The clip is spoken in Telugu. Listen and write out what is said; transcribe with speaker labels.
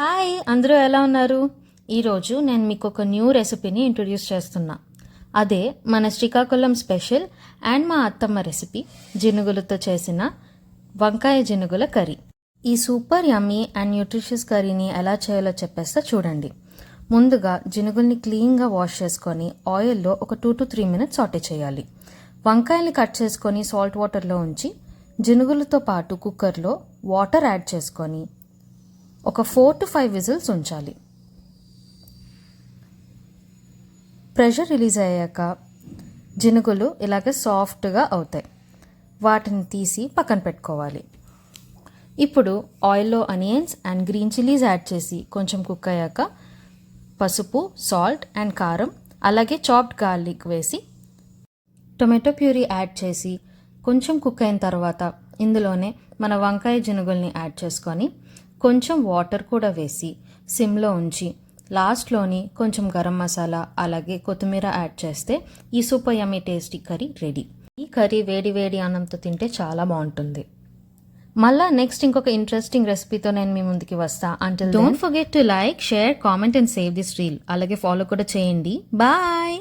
Speaker 1: హాయ్ అందరూ ఎలా ఉన్నారు? ఈరోజు నేను మీకు ఒక న్యూ రెసిపీని ఇంట్రొడ్యూస్ చేస్తున్నా. అదే మన శ్రీకాకుళం స్పెషల్ అండ్ మా అత్తమ్మ రెసిపీ జినుగులతో చేసిన వంకాయ జినుగుల కర్రీ. ఈ సూపర్ యమ్మీ అండ్ న్యూట్రిషియస్ కర్రీని ఎలా చేయాలో చెప్పేస్తా చూడండి. ముందుగా జినుగుల్ని క్లీన్గా వాష్ చేసుకొని ఆయిల్లో ఒక 2 to 3 minutes సాటే చేయాలి. వంకాయల్ని కట్ చేసుకొని సాల్ట్ వాటర్లో ఉంచి జినుగులతో పాటు కుక్కర్లో వాటర్ యాడ్ చేసుకొని ఒక 4 to 5 విజిల్స్ ఉంచాలి. ప్రెషర్ రిలీజ్ అయ్యాక జినుగులు ఇలాగే సాఫ్ట్గా అవుతాయి. వాటిని తీసి పక్కన పెట్టుకోవాలి. ఇప్పుడు ఆయిల్లో onions and green chillies add చేసి కొంచెం కుక్ అయ్యాక పసుపు, సాల్ట్ అండ్ కారం అలాగే చాప్డ్ గార్లిక్ వేసి టొమాటో ప్యూరీ యాడ్ చేసి కొంచెం కుక్ అయిన తర్వాత ఇందులోనే మన వంకాయ జినుగుల్ని యాడ్ చేసుకొని కొంచెం వాటర్ కూడా వేసి సిమ్లో ఉంచి లాస్ట్లోని కొంచెం గరం మసాలా అలాగే కొత్తిమీర యాడ్ చేస్తే ఈ super yummy tasty curry ready. ఈ కర్రీ వేడి వేడి అన్నంతో తింటే చాలా బాగుంటుంది. మళ్ళా నెక్స్ట్ ఇంకొక ఇంట్రెస్టింగ్ రెసిపీతో నేను మీ ముందుకి వస్తా. Until don't forget to like, share, comment and save this reel. అలాగే ఫాలో కూడా చేయండి. బాయ్.